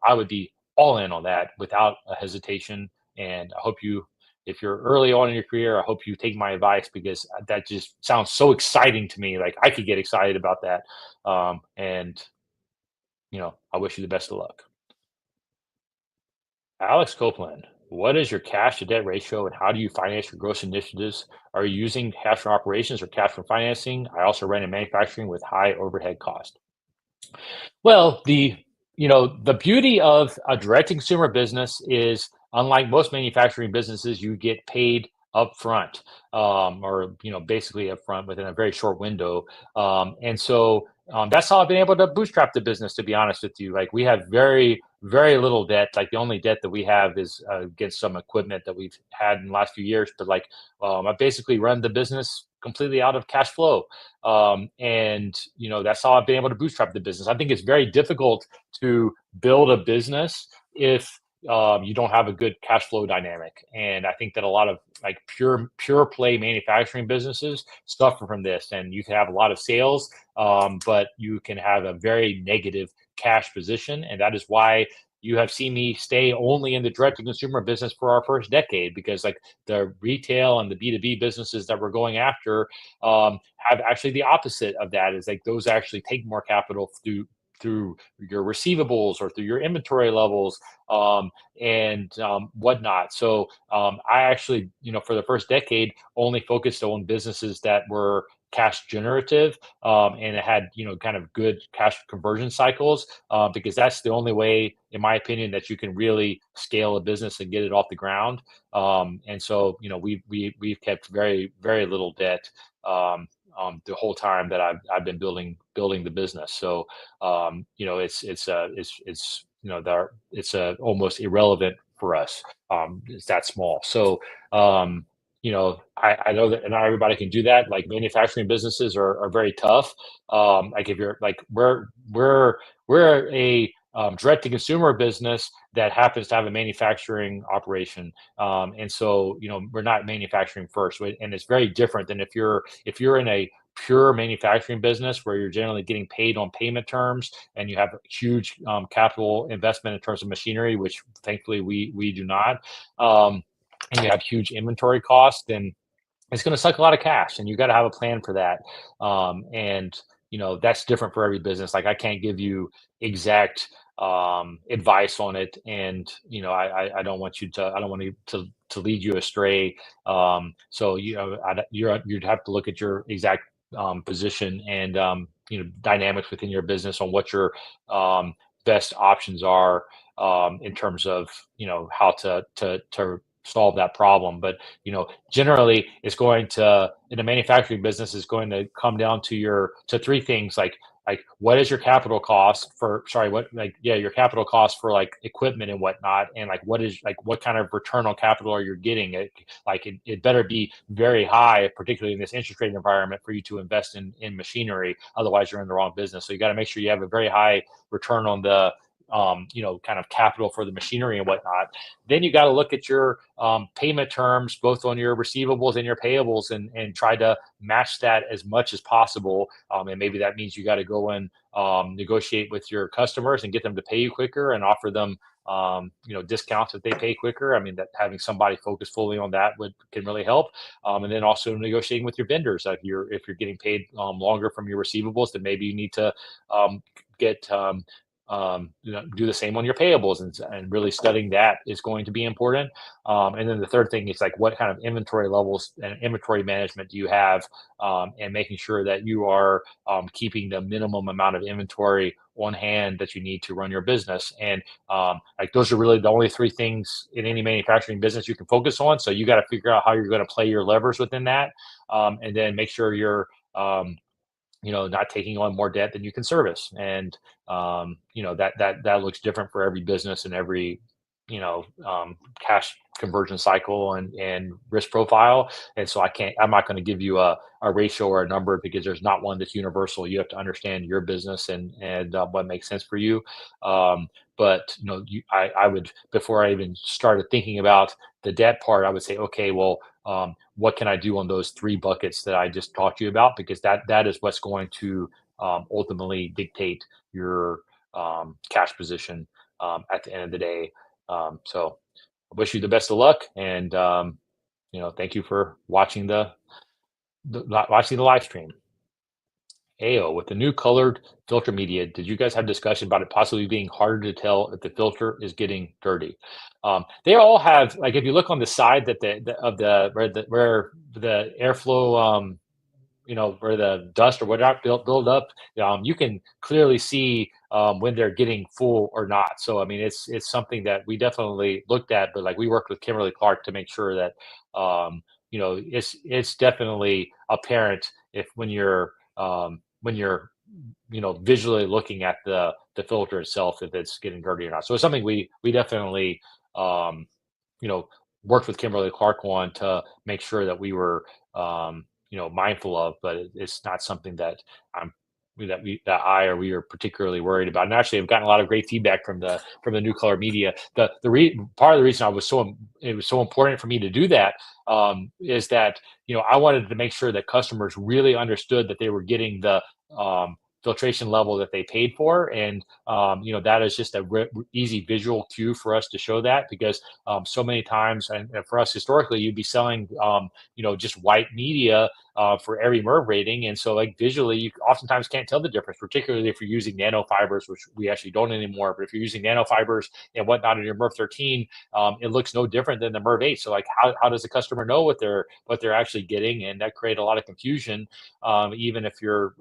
I would be all in on that without a hesitation. And I hope you, if you're early on in your career, I hope you take my advice because that just sounds so exciting to me. Like I could get excited about that. And I wish you the best of luck. Alex Copeland, what is your cash to debt ratio and how do you finance your growth initiatives? Are you using cash from operations or cash from financing? I also ran in manufacturing with high overhead cost. Well, the beauty of a direct to consumer business is unlike most manufacturing businesses, you get paid upfront, or basically upfront within a very short window. And so that's how I've been able to bootstrap the business. To be honest with you, like we have very very little debt. Like the only debt that we have is against some equipment that we've had in the last few years. But like I basically run the business completely out of cash flow, and that's how I've been able to bootstrap the business. I think it's very difficult to build a business if you don't have a good cash flow dynamic, and I think that a lot of like pure play manufacturing businesses suffer from this. And you can have a lot of sales, but you can have a very negative cash position, and that is why you have seen me stay only in the direct to consumer business for our first decade, because like the retail and the B2B businesses that we're going after have actually the opposite of that. Is like those actually take more capital through your receivables or through your inventory levels, and whatnot. So I actually, for the first decade, only focused on businesses that were cash generative, and it had kind of good cash conversion cycles, because that's the only way, in my opinion, that you can really scale a business and get it off the ground. And so we've kept very very little debt, the whole time that I've been building the business. So it's almost irrelevant for us. It's that small. So I know that not everybody can do that. Like manufacturing businesses are very tough. Like if you're like we're a direct to consumer business that happens to have a manufacturing operation, and so we're not manufacturing first, and it's very different than if you're in a pure manufacturing business where you're generally getting paid on payment terms and you have huge capital investment in terms of machinery, which thankfully we do not, and you have huge inventory costs, then it's going to suck a lot of cash, and you got to have a plan for that. And that's different for every business. Like I can't give you exact advice on it, and I don't want I don't want to lead you astray. So you'd have to look at your exact position and dynamics within your business on what your best options are, in terms of how to solve that problem. But generally it's going to, in a manufacturing business, is going to come down to three things. Like what is your capital cost for, sorry, what, like, yeah, your capital cost for like equipment and whatnot, and like what kind of return on capital are you getting? It better be very high, particularly in this interest rate environment, for you to invest in machinery. Otherwise you're in the wrong business. So you got to make sure you have a very high return on the kind of capital for the machinery and whatnot. Then you got to look at your payment terms, both on your receivables and your payables, and try to match that as much as possible. And maybe that means you got to go and negotiate with your customers and get them to pay you quicker and offer them discounts if they pay quicker. I mean, that having somebody focus fully on that can really help. And then also negotiating with your vendors. If you're getting paid longer from your receivables, then maybe you need to get do the same on your payables, and really studying that is going to be important. And then the third thing is like what kind of inventory levels and inventory management do you have, and making sure that you are keeping the minimum amount of inventory on hand that you need to run your business. And like those are really the only three things in any manufacturing business you can focus on. So you got to figure out how you're going to play your levers within that, and then make sure you're not taking on more debt than you can service. And that looks different for every business and every cash conversion cycle and risk profile. And so I'm not going to give you a ratio or a number because there's not one that's universal. You have to understand your business and what makes sense for you. Um, but I would, before I even started thinking about the debt part, I would say, okay, well, what can I do on those three buckets that I just talked to you about? Because that is what's going to ultimately dictate your cash position at the end of the day. So I wish you the best of luck, and thank you for watching watching the live stream. AO, with the new colored filter media, did you guys have discussion about it possibly being harder to tell if the filter is getting dirty? They all have, like, if you look on the side that the of the where the airflow where the dust or whatnot build up, you can clearly see when they're getting full or not. So I mean, it's something that we definitely looked at, but like we worked with Kimberly Clark to make sure that it's definitely apparent if when you're visually looking at the filter itself if it's getting dirty or not. So it's something we definitely um, you know, worked with Kimberly Clark on to make sure that we were, mindful of, but it's not something that I'm that I or we are particularly worried about. And actually, I've gotten a lot of great feedback from the new color media. Part of the reason it was so important for me to do that is that I wanted to make sure that customers really understood that they were getting the filtration level that they paid for, and that is just a easy visual cue for us to show that because so many times, and for us historically, you'd be selling, just white media for every MERV rating. And so like visually, you oftentimes can't tell the difference, particularly if you're using nanofibers, which we actually don't anymore. But if you're using nanofibers and whatnot in your MERV 13, it looks no different than the MERV 8. So like how does the customer know what they're actually getting? And that created a lot of confusion, even if you're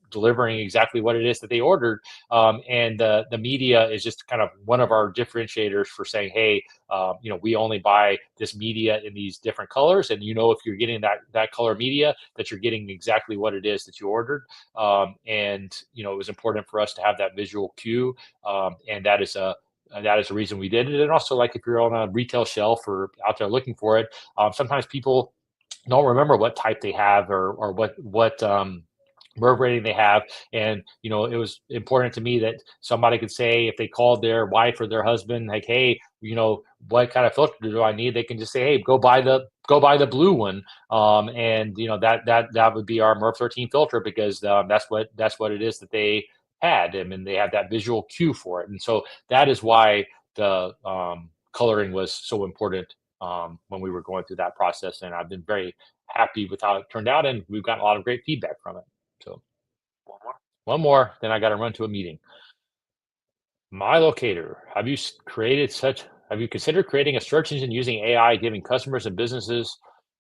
delivering exactly what it is that they ordered. And the media is just kind of one of our differentiators for saying, hey, we only buy this media in these different colors, and if you're getting that color media, that you're getting exactly what it is that you ordered. And it was important for us to have that visual cue, and that is the reason we did it. And also, like if you're on a retail shelf or out there looking for it, sometimes people don't remember what type they have or what MERV rating they have. And it was important to me that somebody could say, if they called their wife or their husband, like, hey, what kind of filter do I need? They can just say, hey, go buy the blue one. And that would be our MERV 13 filter, because that's what it is that they had. I mean, they have that visual cue for it. And so that is why the coloring was so important when we were going through that process. And I've been very happy with how it turned out, and we've gotten a lot of great feedback from it. So one more, then I got to run to a meeting. My locator. Have you considered creating a search engine using AI, giving customers and businesses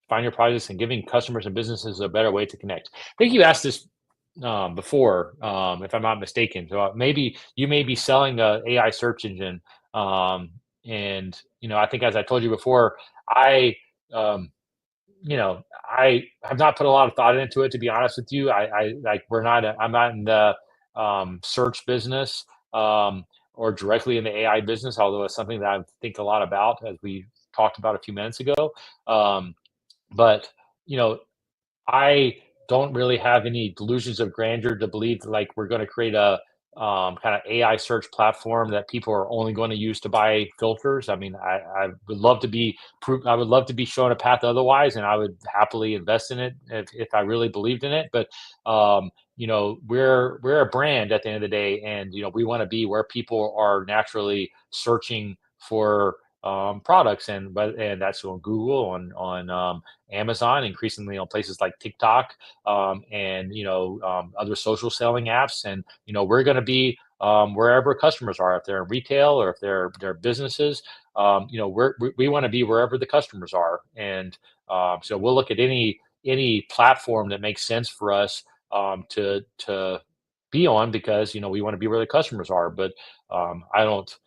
find your projects and giving customers and businesses a better way to connect? I think you asked this before, if I'm not mistaken. So maybe you may be selling a AI search engine, and I think, as I told you before, I um, I have not put a lot of thought into it, to be honest with you. I like I'm not in the search business, or directly in the AI business, although it's something that I think a lot about, as we talked about a few minutes ago. Um, but you know, I don't really have any delusions of grandeur to believe that, like, we're going to create a kind of AI search platform that people are only going to use to buy filters. I mean, I would love to be I would love to be shown a path otherwise, and I would happily invest in it if I really believed in it. But we're a brand at the end of the day, and we want to be where people are naturally searching for products, and that's on Google, on Amazon, increasingly on places like TikTok, and other social selling apps. And we're going to be wherever customers are, if they're in retail or if they're businesses. We want to be wherever the customers are, and so we'll look at any platform that makes sense for us to be on, because we want to be where the customers are. But I don't.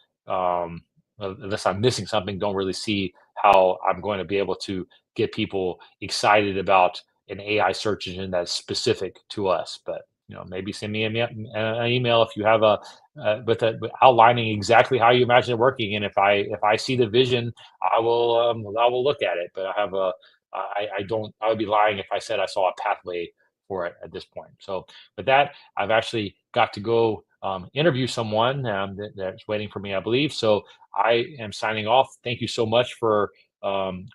Unless I'm missing something, don't really see how I'm going to be able to get people excited about an AI search engine that's specific to us. But maybe send me an email if you have with outlining exactly how you imagine it working. And if I see the vision, I will look at it. But I don't, I would be lying if I said I saw a pathway for it at this point. So with that, I've actually got to go interview someone that's waiting for me, I believe. So I am signing off. Thank you so much for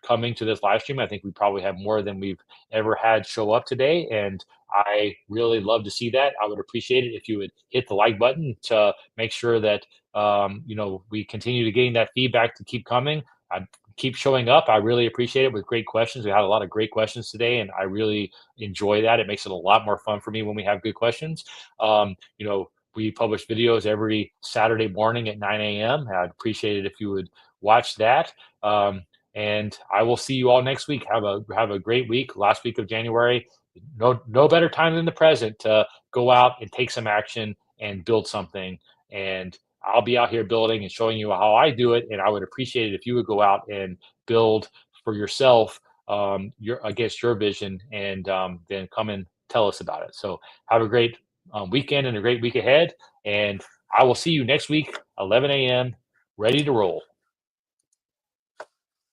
coming to this live stream. I think we probably have more than we've ever had show up today, and I really love to see that. I would appreciate it if you would hit the like button to make sure that we continue to gain that feedback to keep coming. I keep showing up. I really appreciate it with great questions. We had a lot of great questions today, and I really enjoy that. It makes it a lot more fun for me when we have good questions. We publish videos every Saturday morning at 9 a.m. I'd appreciate it if you would watch that. Um, and I will see you all next week. Have a great week. Last week of January. No better time than the present to go out and take some action and build something. And I'll be out here building and showing you how I do it. And I would appreciate it if you would go out and build for yourself your against your vision, and then come and tell us about it. So have a great weekend and a great week ahead. And I will see you next week, 11 a.m., ready to roll.